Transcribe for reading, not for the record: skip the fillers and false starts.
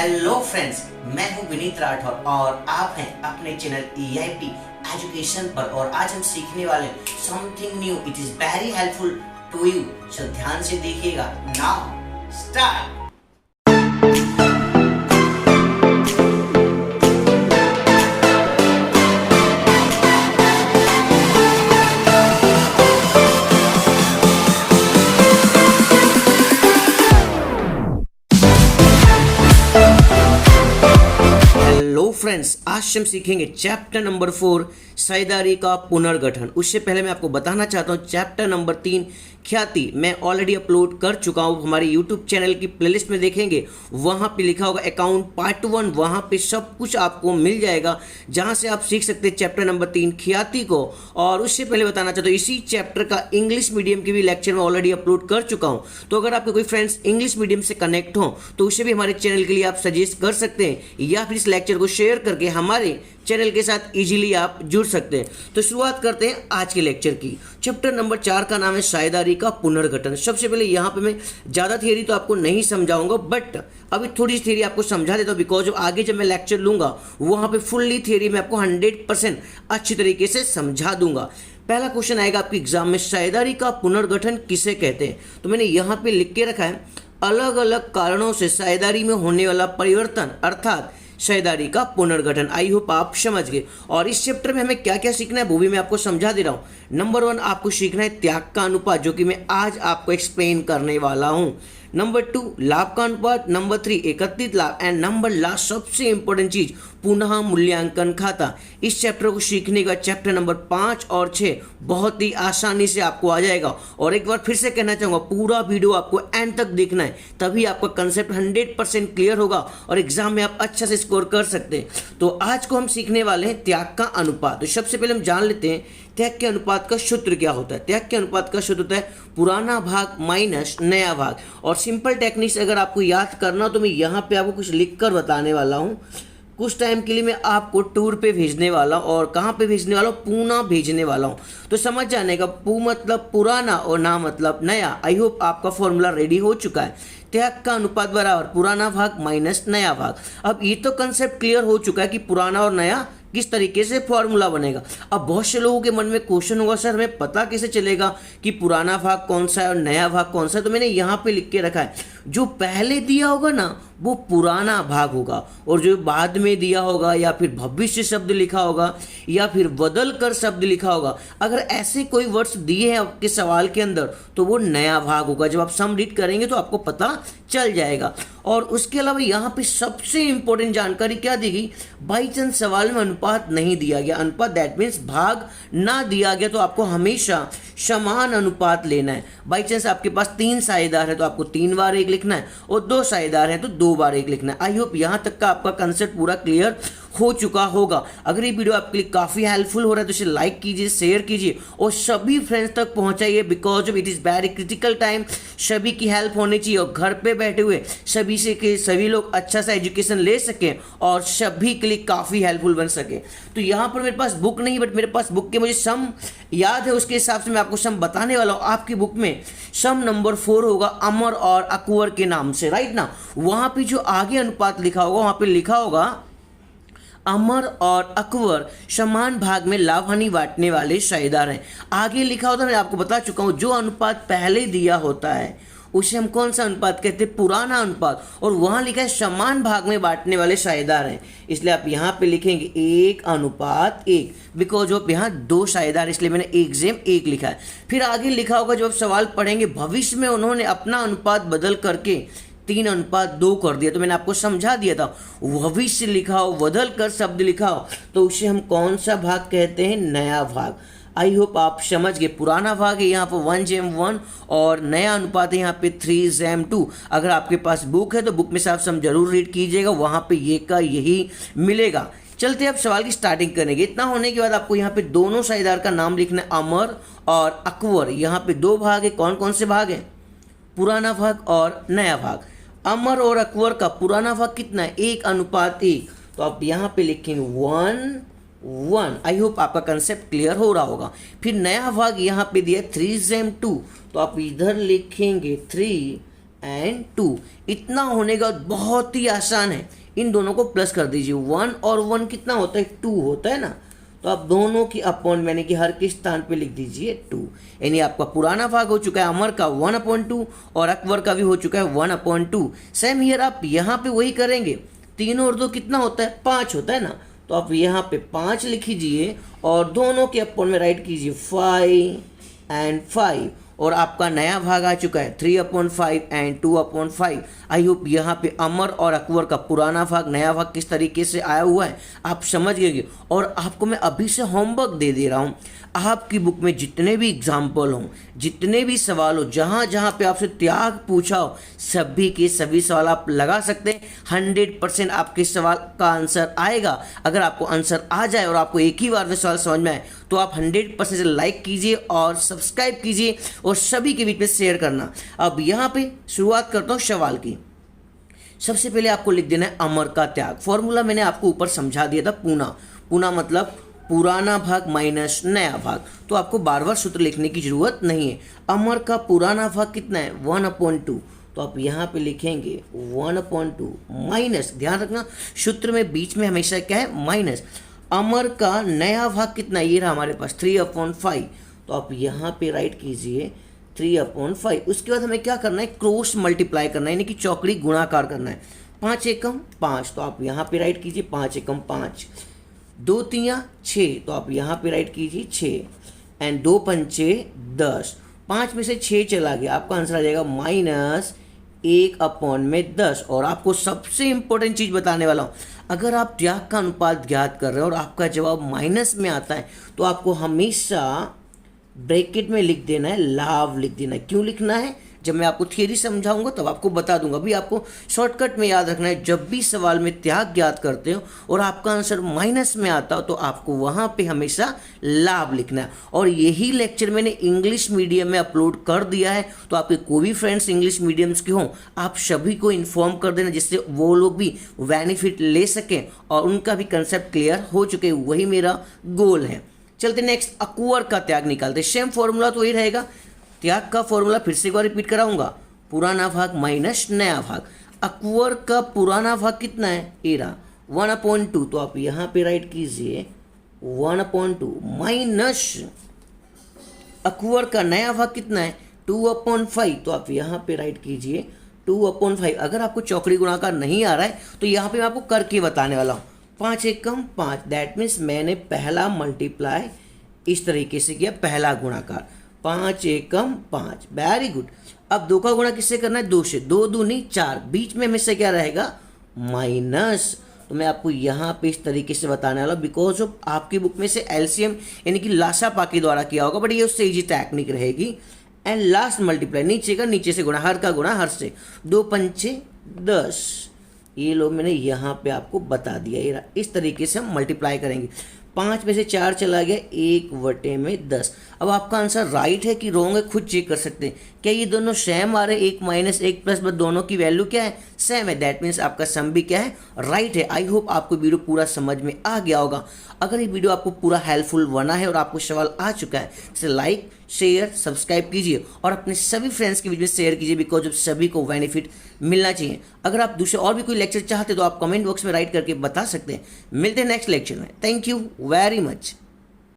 Hello friends, मैं हूं विनीत राठौर और आप हैं अपने चैनल EIP एजुकेशन पर। और आज हम सीखने वाले something new. It is very helpful to you, so ध्यान से देखिएगा। Now start. हेलो फ्रेंड्स, आज हम सीखेंगे चैप्टर नंबर 4 साझेदारी का पुनर्गठन। उससे पहले मैं आपको बताना चाहता हूँ चैप्टर नंबर 3 ख्याति मैं ऑलरेडी अपलोड कर चुका हूँ। हमारे यूट्यूब चैनल की प्लेलिस्ट में देखेंगे, वहाँ पे लिखा होगा अकाउंट पार्ट 1। वहाँ पे सब कुछ आपको मिल जाएगा, जहाँ से आप सीख सकते हैं चैप्टर नंबर 3 ख्याति को। और उससे पहले बताना चाहता हूँ इसी चैप्टर का इंग्लिश मीडियम के भी लेक्चर मैं ऑलरेडी अपलोड कर चुका हूँ। तो अगर आपके कोई फ्रेंड्स इंग्लिश मीडियम से कनेक्ट हो तो उसे भी हमारे चैनल के लिए आप सजेस्ट कर सकते हैं, या फिर इस लेक्चर को शेयर करके हमारे चैनल के साथ इजीली आप जुड़ सकते हैं। तो शुरुआत करते हैं आज के लेक्चर की। चैप्टर नंबर 4 का नाम है साझेदारी का पुनर्गठन। सबसे पहले यहाँ पे मैं ज़्यादा थियरी तो आपको नहीं समझाऊंगा, बट अभी थोड़ी सी थियरी आपको समझा देता हूँ, बिकॉज आगे जब मैं लेक्चर लूंगा वहाँ पे फुल्ली थियरी मैं आपको 100% अच्छी तरीके से समझा दूंगा। पहला क्वेश्चन आएगा आपके एग्जाम में, साझेदारी का पुनर्गठन किसे कहते हैं? तो मैंने यहाँ पे लिख के रखा है, अलग अलग कारणों से साझेदारी में होने वाला परिवर्तन अर्थात साझेदारी का पुनर्गठन। आई होप आप समझ गए। और इस चैप्टर में हमें क्या क्या सीखना है वो भी मैं आपको समझा दे रहा हूँ। नंबर 1 आपको सीखना है त्याग का अनुपात, जो कि मैं आज आपको एक्सप्लेन करने वाला हूँ। नंबर 2 लाभ का अनुपात। नंबर 3 एकत्रित लाभ। एंड नंबर लास्ट सबसे इंपॉर्टेंट चीज पुनः मूल्यांकन खाता। इस चैप्टर को सीखने का चैप्टर नंबर 5 और 6 बहुत ही आसानी से आपको आ जाएगा। और एक बार फिर से कहना चाहूँगा, पूरा वीडियो आपको एंड तक देखना है, तभी आपका कंसेप्ट 100% क्लियर होगा और एग्जाम में आप अच्छा से स्कोर कर सकते हैं। तो आज को हम सीखने वाले हैं त्याग का अनुपात। तो सबसे पहले हम जान लेते हैं त्याग के अनुपात का सूत्र क्या होता है। त्याग के अनुपात का सूत्र होता है पुराना भाग माइनस नया भाग। और सिंपल टेक्निक्स अगर आपको याद करना हो तो मैं यहाँ पे आपको कुछ लिख कर बताने वाला हूँ। कुछ टाइम के लिए मैं आपको टूर पे भेजने वाला हूँ, और कहाँ पे भेजने वाला हूँ? पूना भेजने वाला हूँ। तो समझ जाने का, पू मतलब पुराना और ना मतलब नया। आई होप आपका फॉर्मूला रेडी हो चुका है। त्याग का अनुपात बराबर पुराना भाग माइनस नया भाग। अब ये तो कंसेप्ट क्लियर हो चुका है कि पुराना और नया किस तरीके से फॉर्मूला बनेगा। अब बहुत से लोगों के मन में क्वेश्चन होगा, सर हमें पता कैसे चलेगा कि पुराना भाग कौन सा है और नया भाग कौन सा है? तो मैंने यहाँ पे लिख के रखा है, जो पहले दिया होगा ना वो पुराना भाग होगा, और जो बाद में दिया होगा या फिर भविष्य शब्द लिखा होगा या फिर बदल कर शब्द लिखा होगा, अगर ऐसे कोई वर्ड्स दिए हैं आपके सवाल के अंदर तो वो नया भाग होगा। जब आप सम रीड करेंगे तो आपको पता चल जाएगा। और उसके अलावा यहाँ पे सबसे इंपॉर्टेंट जानकारी क्या दी गई, बाई चांस सवाल में अनुपात नहीं दिया गया, अनुपात दैट मीन्स भाग ना दिया गया, तो आपको हमेशा समान अनुपात लेना है। बाई चांस आपके पास 3 साझेदार है तो आपको 3 बार 1 लिखना है, और 2 साझेदार है तो 2 बार 1 लिखना है। आई होप यहाँ तक का आपका कंसेप्ट पूरा क्लियर हो चुका होगा। अगर ये वीडियो आपके लिए काफ़ी हेल्पफुल हो रहा है तो इसे लाइक कीजिए, शेयर कीजिए और सभी फ्रेंड्स तक पहुंचाइए, because of it is very critical time. सभी की हेल्प होनी चाहिए और घर पे बैठे हुए सभी लोग अच्छा सा एजुकेशन ले सकें और सभी के लिए काफ़ी हेल्पफुल बन सके। तो यहाँ पर मेरे पास बुक नहीं, बट मेरे पास बुक के मुझे सम याद है, उसके हिसाब से मैं आपको सम बताने वाला हूँ। आपकी बुक में सम नंबर 4 होगा अमर और अकबर के नाम से, राइट ना। वहाँ पे जो आगे अनुपात लिखा होगा वहाँ पे लिखा होगा अमर और अकबर समान भाग में लाभ हानि बांटने वाले साझेदार हैं। आगे लिखा होता है, मैं आपको बता चुका हूँ, जो अनुपात पहले दिया होता है उसे हम कौन सा अनुपात कहते हैं? पुराना अनुपात। और वहाँ लिखा है समान भाग में बांटने वाले साझेदार हैं, इसलिए आप यहाँ पे लिखेंगे 1:1, बिकॉज ऑफ यहाँ 2 साझेदार, इसलिए मैंने 1:1 लिखा है। फिर आगे लिखा होगा, जब आप सवाल पढ़ेंगे, भविष्य में उन्होंने अपना अनुपात बदल करके 3:2 कर दिया। तो मैंने आपको समझा दिया था, भविष्य लिखा हो, बदल कर शब्द लिखा हो तो उसे हम कौन सा भाग कहते हैं? नया भाग। आई होप आप समझ गए। पुराना भाग है यहाँ पर 1:1 और नया अनुपात है यहाँ पे 3:2। अगर आपके पास बुक है तो बुक में से आप सम जरूर रीड कीजिएगा, वहाँ पे ये का यही मिलेगा। चलते अब सवाल की स्टार्टिंग करेंगे। इतना होने के बाद आपको यहाँ पे दोनों साझेदार का नाम लिखना है, अमर और अकबर। यहाँ पे 2 भाग है, कौन कौन से भाग हैं? पुराना भाग और नया भाग। अमर और अकबर का पुराना भाग कितना है? 1:1। तो आप यहाँ पे लिखेंगे 1:1। आई होप आपका कंसेप्ट क्लियर हो रहा होगा। फिर नया भाग यहाँ पे दिया 3:2, तो आप इधर लिखेंगे 3 एंड 2। इतना होने का बहुत ही आसान है, इन दोनों को प्लस कर दीजिए। 1 और 1 कितना होता है, 2 होता है ना, तो आप दोनों की अपॉन यानी कि हर के स्थान पे लिख दीजिए 2। यानी आपका पुराना भाग हो चुका है अमर का 1/2 और अकबर का भी हो चुका है 1/2। सेम हियर आप यहाँ पे वही करेंगे, 3 और 2 कितना होता है, 5 होता है ना, तो आप यहाँ पे 5 लिख लीजिए और दोनों के अपॉन में राइट कीजिए 5 एंड 5। और आपका नया भाग आ चुका है 3/5 एंड 2/5। आई होप यहाँ पे अमर और अकबर का पुराना भाग नया भाग किस तरीके से आया हुआ है आप समझ गए। और आपको मैं अभी से होमवर्क दे दे रहा हूँ, आपकी बुक में जितने भी एग्जाम्पल हों, जितने भी सवाल हो, जहाँ जहाँ पे आपसे त्याग पूछा हो, सभी के सभी सवाल आप लगा सकते हैं। 100% आपके सवाल का आंसर आएगा। अगर आपको आंसर आ जाए और आपको एक ही बार में सवाल समझ में आए तो आप 100% से लाइक कीजिए और सब्सक्राइब कीजिए और सभी के बीच में शेयर करना। अब यहाँ पे शुरुआत करता हूँ सवाल की। सबसे पहले आपको लिख देना है अमर का त्याग। फॉर्मूला मैंने आपको ऊपर समझा दिया था, पूना। पूना मतलब पुराना भाग माइनस नया भाग, तो आपको बार बार सूत्र लिखने की जरूरत नहीं है। अमर का पुराना भाग कितना है 1/2, तो आप यहाँ पे लिखेंगे 1/2 माइनस, ध्यान रखना सूत्र में बीच में हमेशा क्या है माइनस। अमर का नया भाग कितना है, ये रहा हमारे पास 3/5, तो आप यहाँ पे राइट कीजिए 3/5। उसके बाद हमें क्या करना है, क्रॉस मल्टीप्लाई करना है, यानी कि चौकड़ी गुणाकार करना है। 5 एकम 5, तो आप यहाँ पे राइट कीजिए 5 एकम 5। 2 3 6, तो आप यहाँ पे राइट कीजिए 6 एंड 2 पंचे 10। 5 में से 6 चला गया, आपका आंसर आ जाएगा -1/10। और आपको सबसे इंपॉर्टेंट चीज़ बताने वाला हूँ, अगर आप त्याग का अनुपात ज्ञात कर रहे हो और आपका जवाब माइनस में आता है तो आपको हमेशा ब्रैकेट में लिख देना है, लाभ लिख देना है। क्यों लिखना है, जब मैं आपको थियरी समझाऊंगा तब आपको बता दूंगा। अभी आपको शॉर्टकट में याद रखना है, जब भी सवाल में त्याग ज्ञात करते हो और आपका आंसर माइनस में आता हो तो आपको वहाँ पे हमेशा लाभ लिखना है। और यही लेक्चर मैंने इंग्लिश मीडियम में अपलोड कर दिया है, तो आपके कोई भी फ्रेंड्स इंग्लिश मीडियम्स के हों आप सभी को इन्फॉर्म कर देना, जिससे वो लोग भी बेनिफिट ले सकें और उनका भी कंसेप्ट क्लियर हो चुके। वही मेरा गोल है। चलते नेक्स्ट, अकबर का त्याग निकालते। सेम फॉर्मूला तो वही रहेगा, त्याग का फॉर्मूला फिर से एक बार रिपीट कराऊंगा, पुराना भाग माइनस नया भाग। अकबर का पुराना भाग कितना है, एरा 1/2, तो आप यहाँ पे राइट कीजिए 1/2 माइनस अकबर का नया भाग कितना है 2/5, तो आप यहाँ पे राइट कीजिए 2/5। अगर आपको चौकड़ी गुणाकार नहीं आ रहा है तो यहाँ पे मैं आपको करके बताने वाला हूँ। 5 एकम 5, दैट मीन्स मैंने पहला मल्टीप्लाई इस तरीके से किया, पहला गुणाकार 5 एकम 5, वेरी गुड। अब 2 का गुणा किससे करना है, 2 से, 2 दूनी 4, बीच में हमेशा क्या रहेगा माइनस। तो मैं आपको यहाँ पे इस तरीके से बताने वाला, बिकॉज ऑफ आपकी बुक में से एलसीएम यानी कि लासा पाकी द्वारा किया होगा, बट ये उससे इजी टेक्निक रहेगी। एंड लास्ट मल्टीप्लाई, नीचे का नीचे से गुणा, हर का गुणा हर से, 2 पंचे 10। ये लो मैंने यहाँ पे आपको बता दिया, ये इस तरीके से हम मल्टीप्लाई करेंगे। 5 में से 4 चला गया, 1/10। अब आपका आंसर राइट है कि रॉन्ग है खुद चेक कर सकते हैं। क्या ये दोनों सेम आ रहे हैं, 1 माइनस 1 प्लस, बट दोनों की वैल्यू क्या है, सेम है, दैट मीन्स आपका सम भी क्या है, राइट है। आई होप आपको वीडियो पूरा समझ में आ गया होगा। अगर ये वीडियो आपको पूरा हेल्पफुल बना है और आपको सवाल आ चुका है, इसे लाइक शेयर सब्सक्राइब कीजिए और अपने सभी फ्रेंड्स के बीच में शेयर कीजिए, बिकॉज ऑफ सभी को बेनिफिट मिलना चाहिए। अगर आप दूसरे और भी कोई लेक्चर चाहते तो आप कमेंट बॉक्स में राइट करके बता सकते हैं। मिलते हैं नेक्स्ट लेक्चर में। Thank you very much.